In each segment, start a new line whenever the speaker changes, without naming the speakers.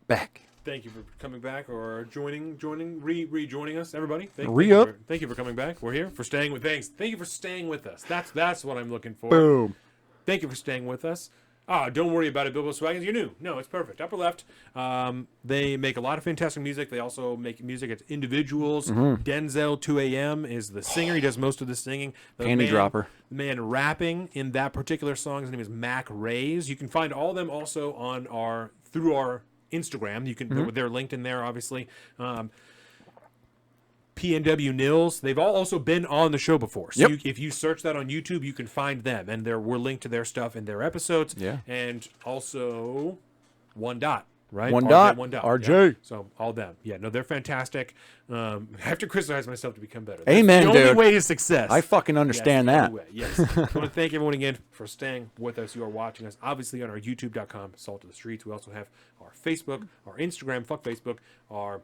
back.
Thank you for coming back or rejoining us, everybody. Thank you for coming back. We're here for staying with. Thanks. Thank you for staying with us. That's what I'm looking for.
Boom.
Thank you for staying with us. Don't worry about it, Bilbo Swaggins. You're new. No, it's perfect. Upper left. They make a lot of fantastic music. They also make music as individuals. Denzel 2AM is the singer. He does most of the singing.
Panty dropper.
The man rapping in that particular song, his name is Mac Rays. You can find all of them also on through our Instagram. You can they're linked in there, obviously. PNW Nils. They've all also been on the show before. So if you search that on YouTube, you can find them, and we're linked to their stuff in their episodes. Yeah. And also One Dot. Right?
One dot. RJ.
Yeah. So all them. Yeah, no, they're fantastic. I have to criticize myself to become better.
Amen,
dude. The only way to success.
I fucking understand that.
Yes. I want to thank everyone again for staying with us. You are watching us, obviously, on our youtube.com, Salt of the Streets. We also have our Facebook, our Instagram, fuck Facebook, our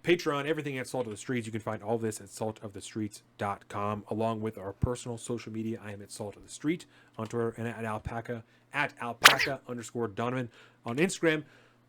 Patreon, everything at Salt of the Streets. You can find all this at saltofthestreets.com, along with our personal social media. I am at Salt of the Street on Twitter, and at alpaca_Donovan on Instagram.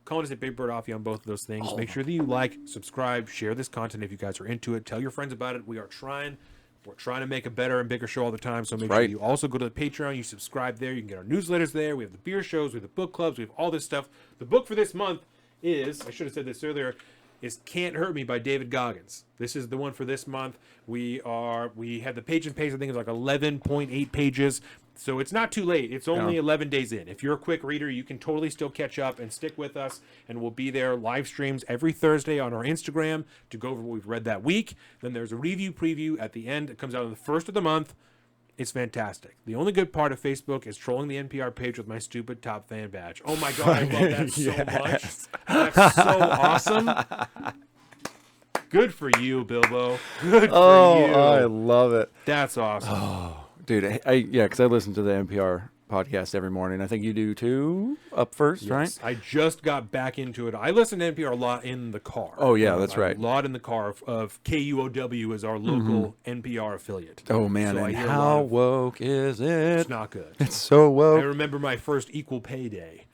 Calling us at Big Bird Offie on both of those things. Make sure that you like, subscribe, share this content if you guys are into it. Tell your friends about it. We're trying to make a better and bigger show all the time. So make sure you also go to the Patreon. You subscribe there. You can get our newsletters there. We have the beer shows. We have the book clubs. We have all this stuff. The book for this month is, I should have said this earlier, is Can't Hurt Me by David Goggins. This is the one for this month. We had the page and pace, I think it's like 11.8 pages. So it's not too late. It's only 11 days in. If you're a quick reader, you can totally still catch up and stick with us. And we'll be there live streams every Thursday on our Instagram to go over what we've read that week. Then there's a review preview at the end. It comes out on the first of the month. It's fantastic. The only good part of Facebook is trolling the NPR page with my stupid top fan badge. Oh my God, I love that so much. That's so awesome. Good for you, Bilbo. Good for you.
I love it.
That's awesome.
Oh, dude, because I listen to the NPR podcast every morning. I think you do too, up first, right?
I just got back into it. I listen to NPR a lot in the car.
Oh, yeah, that's right.
A lot in the car of KUOW is our local NPR affiliate.
Oh, man, so and how woke is it?
It's not good.
It's so woke.
I remember my first equal pay day.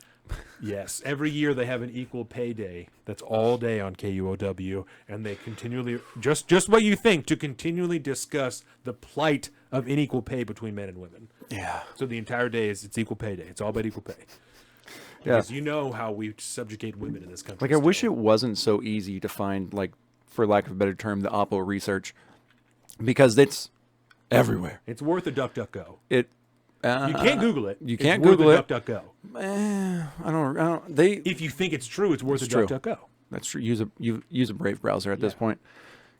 Yes, every year they have an equal pay day. That's all day on KUOW, and they continually, just what you think, to continually discuss the plight of unequal pay between men and women.
Yeah.
So the entire day it's equal pay day. It's all about equal pay. Because you know how we subjugate women in this country.
Like, I wish it wasn't so easy to find, like, for lack of a better term, the Oppo research, because it's everywhere.
It's worth a DuckDuckGo.
You
can't Google it.
You can't Google it.
DuckDuckGo.
I don't.
If you think it's true, it's worth a DuckDuckGo.
That's true. Use a Brave browser at this point.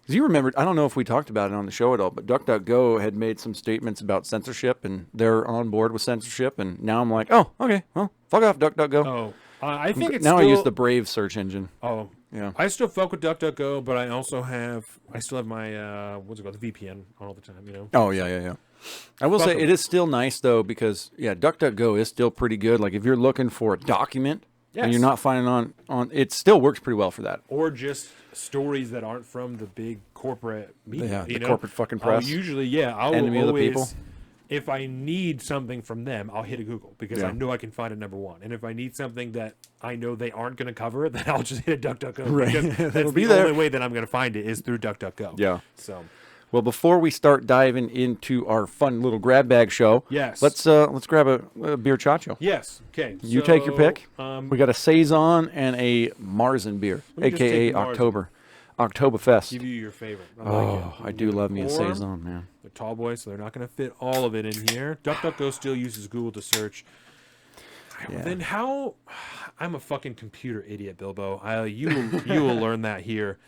Because you remember, I don't know if we talked about it on the show at all, but DuckDuckGo had made some statements about censorship, and they're on board with censorship. And now I'm like, oh, okay, well, fuck off, DuckDuckGo.
Oh, I think it's
now I use the Brave search engine.
Oh, yeah. I still fuck with DuckDuckGo, but I still have my what's it called, the VPN on all the time. You know.
Oh yeah. I will say it is still nice though, because DuckDuckGo is still pretty good. Like if you're looking for a document and you're not finding on it still works pretty well for that.
Or just stories that aren't from the big corporate media.
Yeah, the corporate fucking press.
I'll
enemy
always,
of the people.
If I need something from them, I'll hit a Google because I know I can find it number one. And if I need something that I know they aren't going to cover, then I'll just hit a DuckDuckGo.
Right.
Because that's the only way that I'm going to find it is through DuckDuckGo.
Yeah.
So.
Well, before we start diving into our fun little grab bag show, let's grab a beer chacho.
Yes. Okay.
You take your pick. We got a Saison and a Marzen beer, aka Oktoberfest.
Give you your favorite.
I do love me a Saison, man.
They're tall boys, so they're not going to fit all of it in here. DuckDuckGo still uses Google to search. Yeah. Then how? I'm a fucking computer idiot, Bilbo. You will learn that here.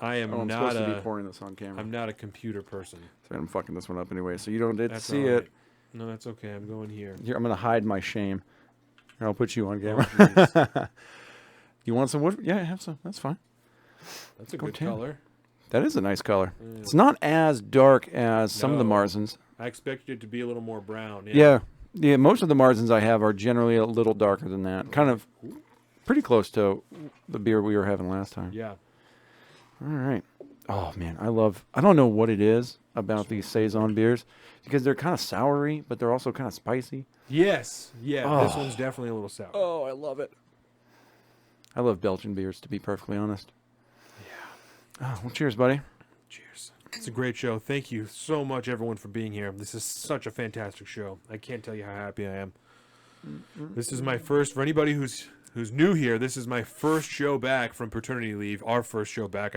I'm not
supposed to be pouring this on camera.
I'm not a computer person.
So I'm fucking this one up anyway, so you don't get to see it.
No, that's okay. I'm going here.
Here, I'm going to hide my shame. Here, I'll put you on camera. You want some wood? Yeah, have some. That's fine.
That's a good color.
That is a nice color. Yeah. It's not as dark as some of the Marzens.
I expected it to be a little more brown.
Yeah, most of the Marzens I have are generally a little darker than that. Kind of pretty close to the beer we were having last time.
Yeah.
All right. Oh, man, I don't know what it is about these Saison beers because they're kind of soury, but they're also kind of spicy.
Yes. Yeah, This one's definitely a little sour.
Oh, I love it. I love Belgian beers, to be perfectly honest.
Yeah.
Oh, well, cheers, buddy.
Cheers. It's a great show. Thank you so much, everyone, for being here. This is such a fantastic show. I can't tell you how happy I am. This is my first, for anybody who's new here, this is my first show back from paternity leave, our first show back.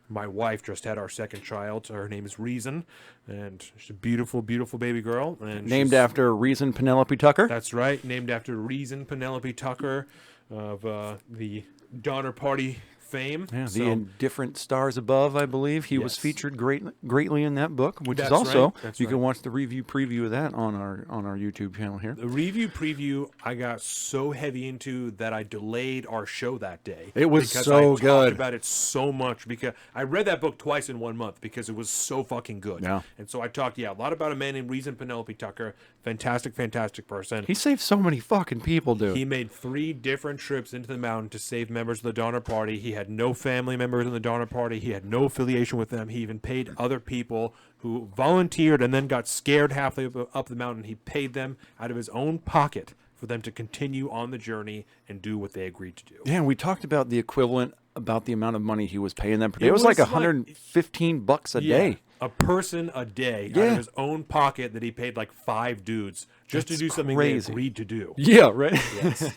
My wife just had our second child. Her name is Reason, and she's a beautiful, beautiful baby girl. And
Named after Reason Penelope Tucker.
That's right, named after Reason Penelope Tucker of the Donner Party fame.
Yeah, the Indifferent Stars Above, I believe. He was featured greatly in that book, which is also you can watch the review preview of that on our YouTube channel here.
The review preview I got so heavy into that I delayed our show that day.
It was
because
so
I
good.
talked about it so much because I read that book twice in 1 month because it was so fucking good.
Yeah.
And so I talked a lot about a man named Reason Penelope Tucker. Fantastic, fantastic person.
He saved so many fucking people, dude.
He made 3 different trips into the mountain to save members of the Donner Party. He had no family members in the Donner Party. He had no affiliation with them. He even paid other people who volunteered and then got scared halfway up the mountain. He paid them out of his own pocket for them to continue on the journey and do what they agreed to do.
Yeah, and we talked about the equivalent, about the amount of money he was paying them per day. It was like $115 a day.
A person a day out of his own pocket that he paid like 5 dudes just to do something they agreed to do.
Yeah, right.
Yes.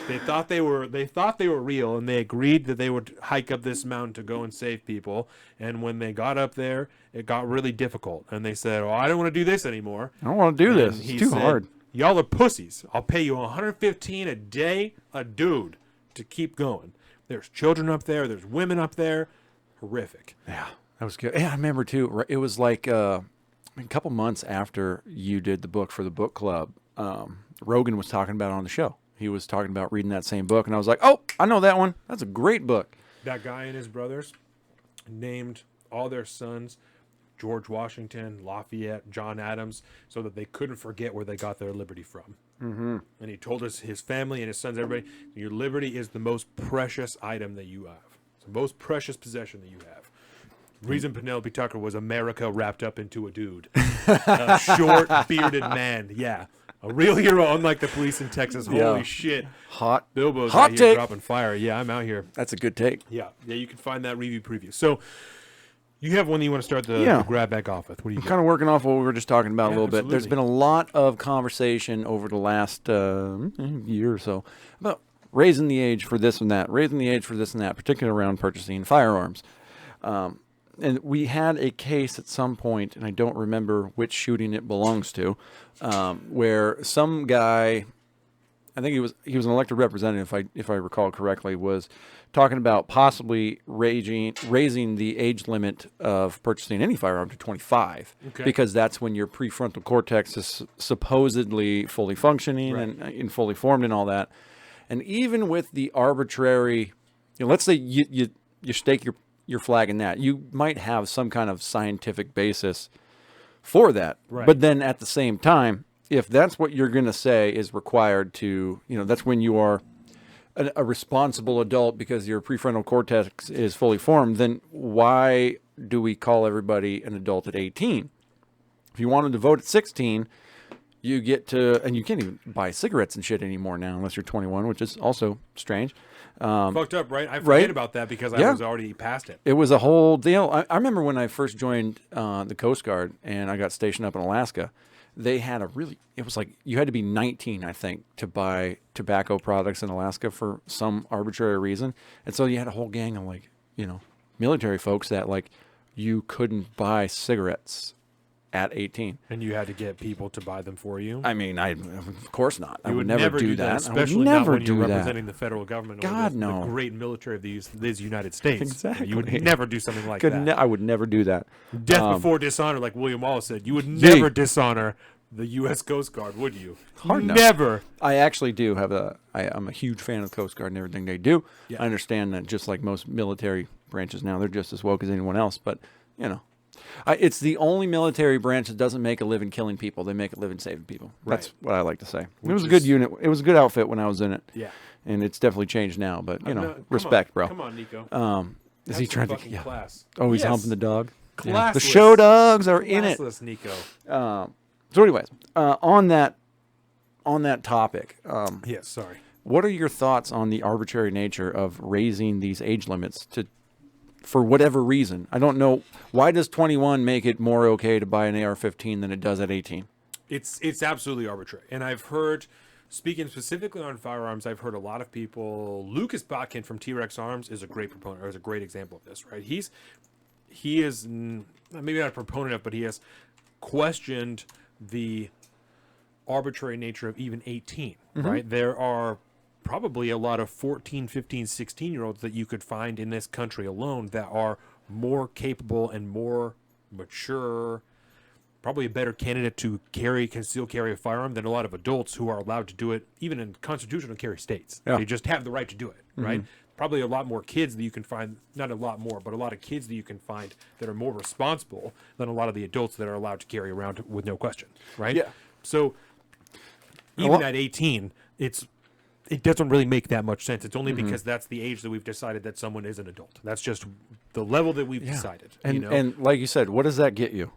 They thought they were real, and they agreed that they would hike up this mountain to go and save people. And when they got up there, it got really difficult. And they said, "Well, I don't want to do this anymore.
I don't want to do this. It's too hard.
Y'all are pussies. I'll pay you $115 a day, a dude, to keep going. There's children up there. There's women up there. Horrific."
Yeah, that was good. Yeah, I remember too. It was like a couple months after you did the book for the book club. Rogan was talking about it on the show. He was talking about reading that same book, and I was like, "Oh, I know that one. That's a great book."
That guy and his brothers named all their sons George Washington, Lafayette, John Adams, so that they couldn't forget where they got their liberty from.
Mm-hmm.
And he told us, his family and his sons, everybody, your liberty is the most precious item that you have. It's the most precious possession that you have. Reason Penelope Tucker was America wrapped up into a dude. A short, bearded man. Yeah. A real hero, unlike the police in Texas. Holy shit.
Hot.
Bilbo's
hot
out here
take.
dropping fire. Yeah, I'm out here.
That's a good take.
Yeah. Yeah, you can find that review preview. So, you have one that you want to start the grab back off with. What do you got?
Kind of working off what we were just talking about a little bit. There's
absolutely.
been a lot of conversation over the last year or so about raising the age for this and that, particularly around purchasing firearms. And we had a case at some point, and I don't remember which shooting it belongs to, where some guy, I think he was an elected representative, if I recall correctly, was talking about possibly raising the age limit of purchasing any firearm to 25, because that's when your prefrontal cortex is supposedly fully functioning and fully formed and all that. And even with the arbitrary, let's say you stake your flag in that, you might have some kind of scientific basis for that. Right. But then at the same time, if that's what you're going to say is required to, that's when you are a responsible adult because your prefrontal cortex is fully formed, then why do we call everybody an adult at 18? If you wanted to vote at 16, you get to, and you can't even buy cigarettes and shit anymore now unless you're 21, which is also strange.
Fucked up, right? I forget about that because I was already past it.
It was a whole deal. I remember when I first joined the Coast Guard and I got stationed up in Alaska, they had it was like you had to be 19, I think, to buy tobacco products in Alaska for some arbitrary reason. And so you had a whole gang of military folks that you couldn't buy cigarettes at 18.
And you had to get people to buy them for you?
I mean, of course not. I would
never
do that.
Especially not when you're representing the federal government or the great military of these United States.
Exactly.
You would never do something like that.
I would never do that.
Death before dishonor, like William Wallace said. You would never dishonor the U.S. Coast Guard, would you?
Hard enough.
Never.
I actually do have I'm a huge fan of the Coast Guard and everything they do. Yeah. I understand that just like most military branches now, they're just as woke as anyone else. But, it's the only military branch that doesn't make a living killing people. They make a living saving people. Right. That's what I like to say. It was a good unit. It was a good outfit when I was in it.
Yeah.
And it's definitely changed now. But, respect, bro.
Come on, Nico.
Is he trying to...
Yeah. Class.
Oh, he's humping the dog?
Yeah.
The show dogs are in it.
Classless, Nico.
So anyways, on that topic...
yes, sorry.
what are your thoughts on the arbitrary nature of raising these age limits for whatever reason? I don't know. Why does 21 make it more okay to buy an AR-15 than it does at 18?
It's absolutely arbitrary. And I've heard, speaking specifically on firearms, I've heard a lot of people. Lucas Botkin from T-Rex Arms is a great proponent, or is a great example of this, right? He is maybe not a proponent of, but he has questioned the arbitrary nature of even 18, right? There are probably a lot of 14, 15, 16-year-olds that you could find in this country alone that are more capable and more mature, probably a better candidate to conceal carry a firearm than a lot of adults who are allowed to do it, even in constitutional carry states.
Yeah.
They just have the right to do it, right? Probably a lot more kids that you can find, not a lot more, but a lot of kids that you can find that are more responsible than a lot of the adults that are allowed to carry around with no question, right?
Yeah.
So even at 18, it doesn't really make that much sense. It's only because that's the age that we've decided that someone is an adult. That's just the level that we've decided.
And and like you said, what does that get you?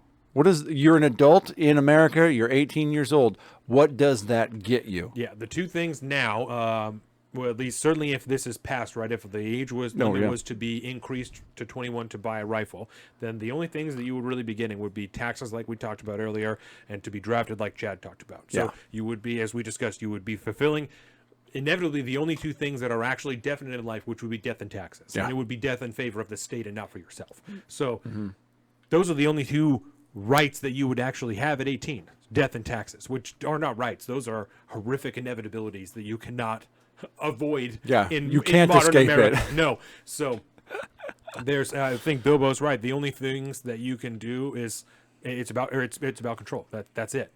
You're an adult in America, you're 18 years old. What does that get you?
Yeah, the two things now, well, at least certainly if this is passed, right, if the age was to be increased to 21 to buy a rifle, then the only things that you would really be getting would be taxes like we talked about earlier and to be drafted like Chad talked about. So you would be, as we discussed, you would be fulfilling inevitably the only two things that are actually definite in life, which would be death and taxes.
Yeah.
And it would be death in favor of the state and not for yourself. So those are the only two rights that you would actually have at 18, death and taxes, which are not rights. Those are horrific inevitabilities that you cannot avoid
you can't
in modern
escape
America.
it.
No. So I think Bilbo's right. The only things that you can do is it's about control. That's it,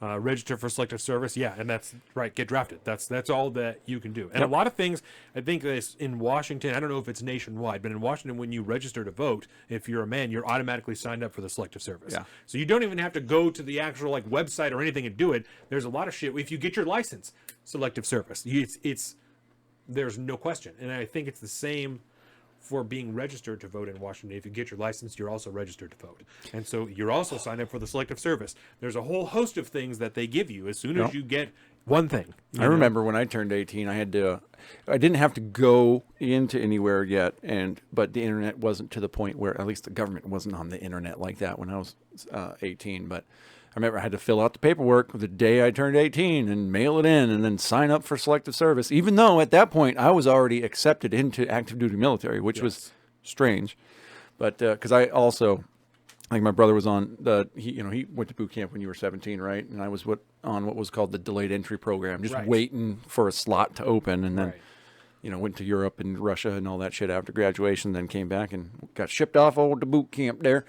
register for selective service. Yeah. And that's right. Get drafted. That's all that you can do. And a lot of things, I think this in Washington, I don't know if it's nationwide, but in Washington, when you register to vote, if you're a man, you're automatically signed up for the selective service.
Yeah.
So you don't even have to go to the actual website or anything and do it. There's a lot of shit. If you get your license, selective service, there's no question. And I think it's the same for being registered to vote in Washington. If you get your license, you're also registered to vote. And so you're also signed up for the selective service. There's a whole host of things that they give you as soon as you get one thing.
I remember when I turned 18, I didn't have to go into anywhere yet, but the internet wasn't to the point where, at least the government wasn't on the internet like that when I was 18. But I remember I had to fill out the paperwork the day I turned 18 and mail it in and then sign up for selective service, even though at that point I was already accepted into active duty military, which was strange. But because I also, like my brother was on he went to boot camp when you were 17, right? And I was on what was called the delayed entry program, just waiting for a slot to open, and then went to Europe and Russia and all that shit after graduation, then came back and got shipped off over to boot camp there.